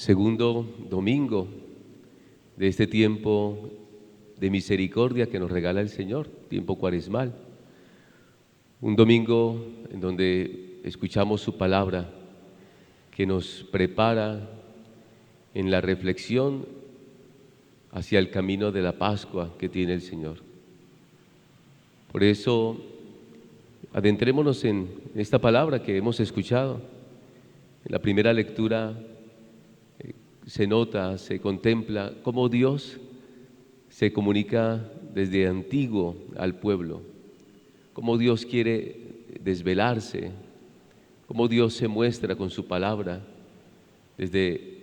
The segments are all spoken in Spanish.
Segundo domingo de este tiempo de misericordia que nos regala el Señor, tiempo cuaresmal. Un domingo en donde escuchamos su palabra que nos prepara en la reflexión hacia el camino de la Pascua que tiene el Señor. Por eso, adentrémonos en esta palabra que hemos escuchado. En la primera lectura se nota, se contempla cómo Dios se comunica desde antiguo al pueblo, cómo Dios quiere desvelarse, cómo Dios se muestra con su palabra desde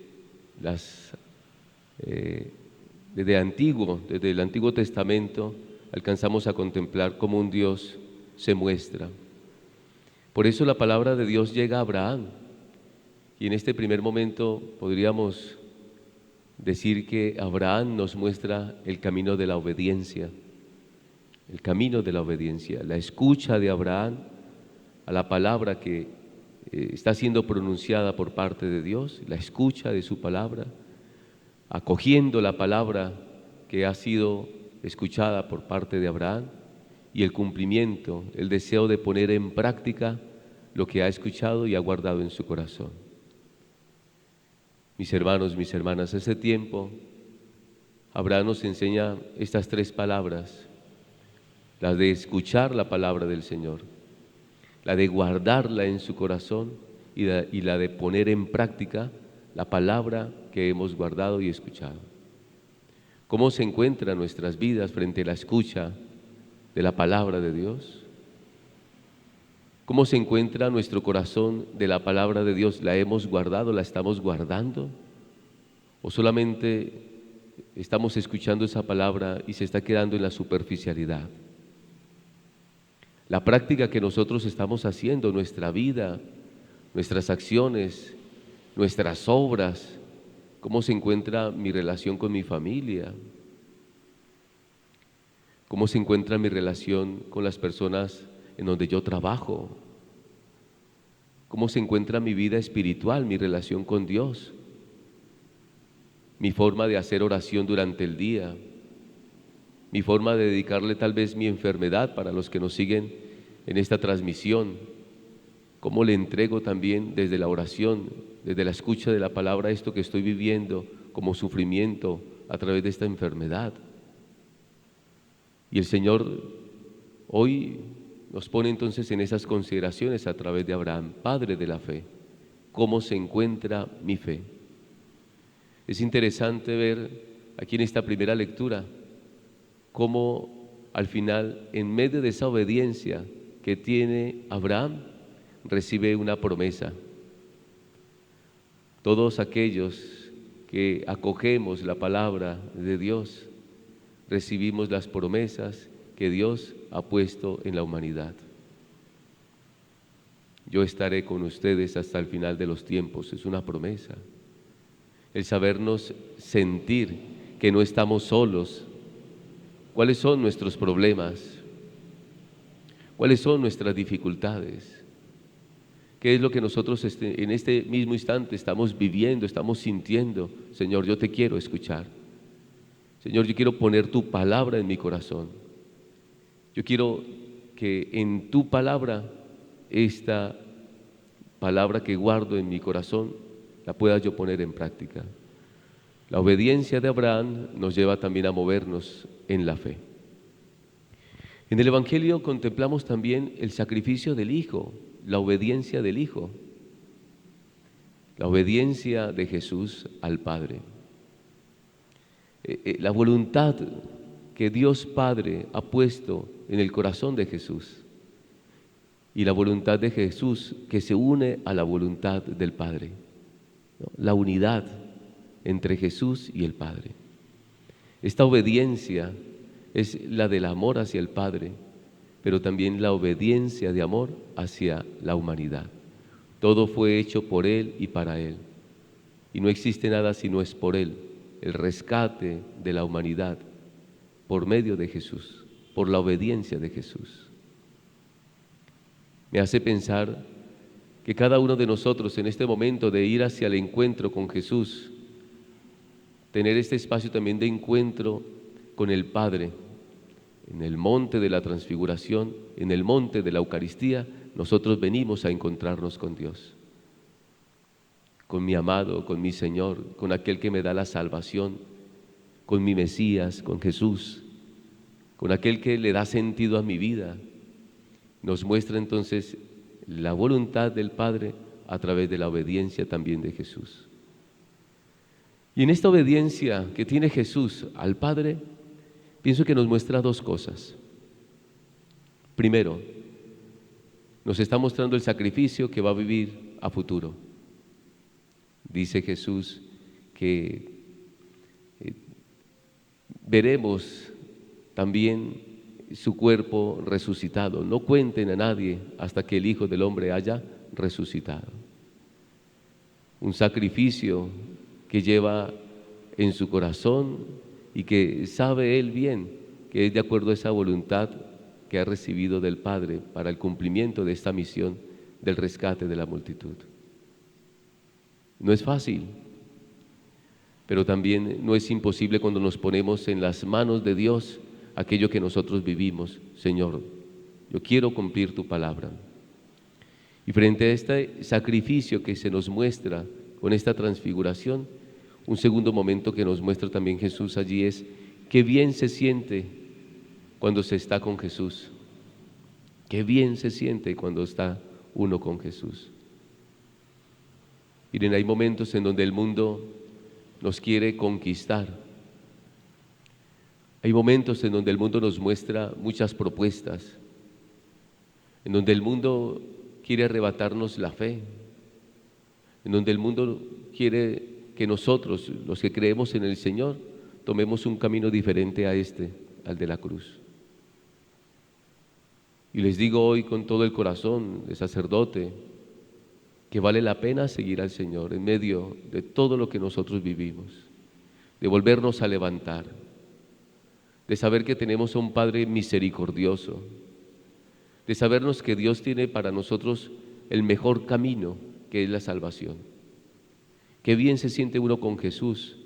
el Antiguo Testamento. Alcanzamos a contemplar cómo un Dios se muestra. Por eso la palabra de Dios llega a Abraham. Y en este primer momento podríamos decir que Abraham nos muestra el camino de la obediencia, la escucha de Abraham a la palabra que está siendo pronunciada por parte de Dios, la escucha de su palabra, acogiendo la palabra que ha sido escuchada por parte de Abraham y el cumplimiento, el deseo de poner en práctica lo que ha escuchado y ha guardado en su corazón. Mis hermanos, mis hermanas, ese tiempo Abraham nos enseña estas tres palabras: la de escuchar la palabra del Señor, la de guardarla en su corazón y la de poner en práctica la palabra que hemos guardado y escuchado. ¿Cómo se encuentran nuestras vidas frente a la escucha de la palabra de Dios? ¿Cómo se encuentra nuestro corazón de la palabra de Dios? ¿La hemos guardado, la estamos guardando? ¿O solamente estamos escuchando esa palabra y se está quedando en la superficialidad? La práctica que nosotros estamos haciendo, nuestra vida, nuestras acciones, nuestras obras, ¿cómo se encuentra mi relación con mi familia? ¿Cómo se encuentra mi relación con las personas en donde yo trabajo? ¿Cómo se encuentra mi vida espiritual, mi relación con Dios? Mi forma de hacer oración durante el día, mi forma de dedicarle tal vez mi enfermedad para los que nos siguen en esta transmisión. ¿Cómo le entrego también desde la oración, desde la escucha de la palabra, esto que estoy viviendo como sufrimiento a través de esta enfermedad? Y el Señor hoy nos pone entonces en esas consideraciones a través de Abraham, padre de la fe. ¿Cómo se encuentra mi fe? Es interesante ver aquí en esta primera lectura cómo al final, en medio de esa obediencia que tiene Abraham, recibe una promesa. Todos aquellos que acogemos la palabra de Dios, recibimos las promesas que Dios ha puesto en la humanidad. Yo estaré con ustedes hasta el final de los tiempos, es una promesa. El sabernos sentir que no estamos solos. ¿Cuáles son nuestros problemas? ¿Cuáles son nuestras dificultades? ¿Qué es lo que nosotros en este mismo instante estamos viviendo, estamos sintiendo? Señor, yo te quiero escuchar. Señor, yo quiero poner tu palabra en mi corazón. Yo quiero que en tu palabra, esta palabra que guardo en mi corazón, la pueda yo poner en práctica. La obediencia de Abraham nos lleva también a movernos en la fe. En el Evangelio contemplamos también el sacrificio del Hijo, la obediencia del Hijo, la obediencia de Jesús al Padre. La voluntad que Dios Padre ha puesto en el corazón de Jesús y la voluntad de Jesús que se une a la voluntad del Padre, ¿no? La unidad entre Jesús y el Padre. Esta obediencia es la del amor hacia el Padre, pero también la obediencia de amor hacia la humanidad. Todo fue hecho por Él y para Él, y no existe nada si no es por Él. El rescate de la humanidad por medio de Jesús, por la obediencia de Jesús. Me hace pensar que cada uno de nosotros en este momento de ir hacia el encuentro con Jesús, tener este espacio también de encuentro con el Padre, en el monte de la transfiguración, en el monte de la Eucaristía, nosotros venimos a encontrarnos con Dios, con mi amado, con mi Señor, con aquel que me da la salvación, con mi Mesías, con Jesús, con aquel que le da sentido a mi vida. Nos muestra entonces la voluntad del Padre a través de la obediencia también de Jesús. Y en esta obediencia que tiene Jesús al Padre, pienso que nos muestra dos cosas. Primero, nos está mostrando el sacrificio que va a vivir a futuro. Dice Jesús que veremos también su cuerpo resucitado. No cuenten a nadie hasta que el Hijo del Hombre haya resucitado. Un sacrificio que lleva en su corazón y que sabe Él bien que es de acuerdo a esa voluntad que ha recibido del Padre para el cumplimiento de esta misión del rescate de la multitud. No es fácil, pero también no es imposible cuando nos ponemos en las manos de Dios aquello que nosotros vivimos. Señor, yo quiero cumplir tu palabra. Y frente a este sacrificio que se nos muestra con esta transfiguración, un segundo momento que nos muestra también Jesús allí es qué bien se siente cuando se está con Jesús. Qué bien se siente cuando está uno con Jesús. Miren, hay momentos en donde el mundo nos quiere conquistar. Hay momentos en donde el mundo nos muestra muchas propuestas, en donde el mundo quiere arrebatarnos la fe, en donde el mundo quiere que nosotros, los que creemos en el Señor, tomemos un camino diferente a este, al de la cruz. Y les digo hoy con todo el corazón de sacerdote que vale la pena seguir al Señor en medio de todo lo que nosotros vivimos, de volvernos a levantar, de saber que tenemos a un Padre misericordioso, de sabernos que Dios tiene para nosotros el mejor camino, que es la salvación. Qué bien se siente uno con Jesús.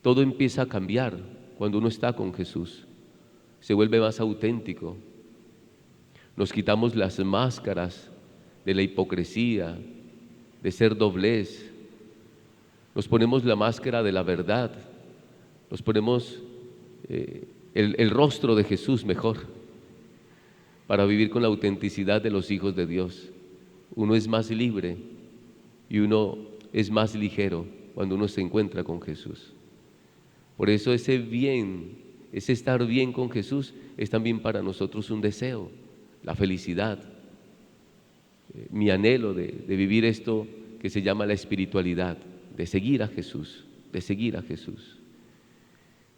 Todo empieza a cambiar cuando uno está con Jesús. Se vuelve más auténtico. Nos quitamos las máscaras de la hipocresía, de ser doblez. Nos ponemos la máscara de la verdad. Nos ponemos el rostro de Jesús mejor para vivir con la autenticidad de los hijos de Dios. Uno es más libre y uno es más ligero cuando uno se encuentra con Jesús. Por eso ese bien, ese estar bien con Jesús es también para nosotros un deseo, la felicidad, mi anhelo de vivir esto que se llama la espiritualidad, de seguir a Jesús, de seguir a Jesús.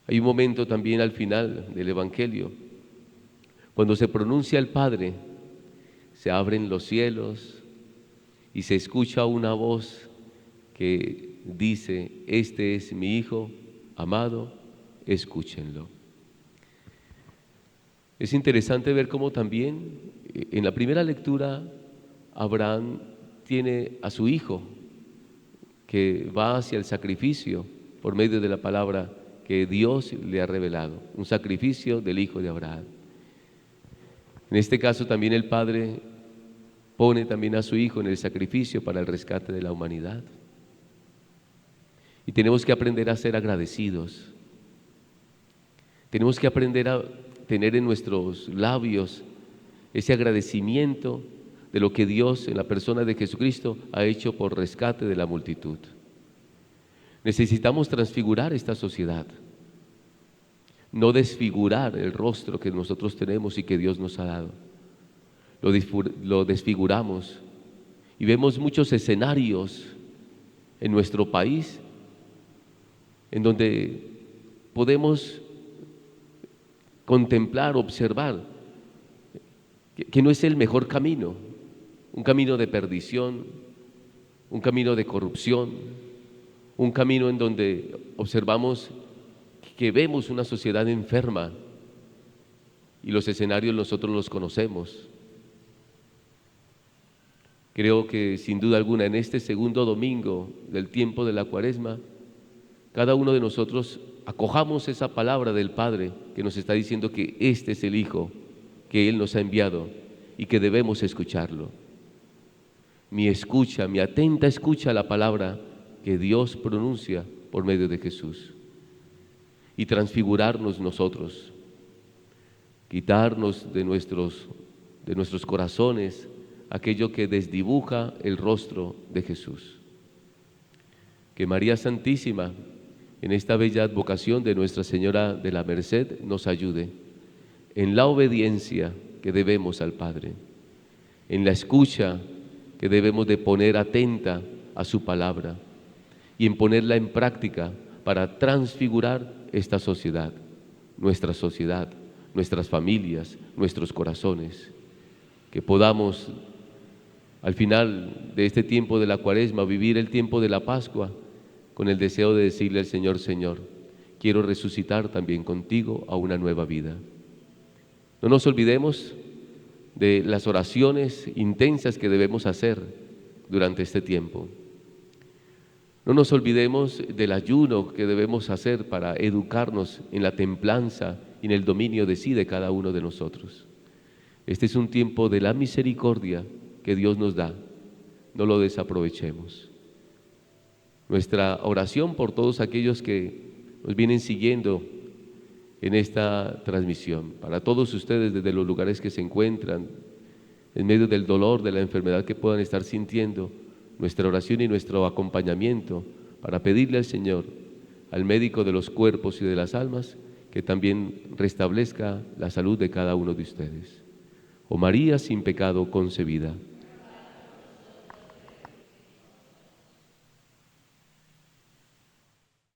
Hay un momento también al final del Evangelio, cuando se pronuncia el Padre, se abren los cielos y se escucha una voz que dice: este es mi Hijo amado, escúchenlo. Es interesante ver cómo también en la primera lectura Abraham tiene a su hijo que va hacia el sacrificio por medio de la palabra que Dios le ha revelado, un sacrificio del hijo de Abraham. En este caso también el Padre pone también a su hijo en el sacrificio para el rescate de la humanidad. Y tenemos que aprender a ser agradecidos. Tenemos que aprender a tener en nuestros labios ese agradecimiento de lo que Dios en la persona de Jesucristo ha hecho por rescate de la multitud. Necesitamos transfigurar esta sociedad, no desfigurar el rostro que nosotros tenemos y que Dios nos ha dado. Lo desfiguramos y vemos muchos escenarios en nuestro país en donde podemos contemplar, observar que no es el mejor camino, un camino de perdición, un camino de corrupción, un camino en donde observamos que vemos una sociedad enferma y los escenarios nosotros los conocemos. Creo que sin duda alguna en este segundo domingo del tiempo de la Cuaresma, cada uno de nosotros acojamos esa palabra del Padre que nos está diciendo que este es el Hijo que Él nos ha enviado y que debemos escucharlo. Mi escucha, mi atenta escucha a la palabra que Dios pronuncia por medio de Jesús y transfigurarnos nosotros, quitarnos de nuestros corazones aquello que desdibuja el rostro de Jesús. Que María Santísima, en esta bella advocación de Nuestra Señora de la Merced, nos ayude en la obediencia que debemos al Padre, en la escucha que debemos de poner atenta a su palabra y en ponerla en práctica para transfigurar esta sociedad, nuestras familias, nuestros corazones. Que podamos al final de este tiempo de la Cuaresma vivir el tiempo de la Pascua con el deseo de decirle al Señor: Señor, quiero resucitar también contigo a una nueva vida. No nos olvidemos de las oraciones intensas que debemos hacer durante este tiempo. No nos olvidemos del ayuno que debemos hacer para educarnos en la templanza y en el dominio de sí de cada uno de nosotros. Este es un tiempo de la misericordia que Dios nos da, no lo desaprovechemos. Nuestra oración por todos aquellos que nos vienen siguiendo en esta transmisión, para todos ustedes desde los lugares que se encuentran, en medio del dolor, de la enfermedad que puedan estar sintiendo, nuestra oración y nuestro acompañamiento para pedirle al Señor, al médico de los cuerpos y de las almas, que también restablezca la salud de cada uno de ustedes. Oh María sin pecado concebida,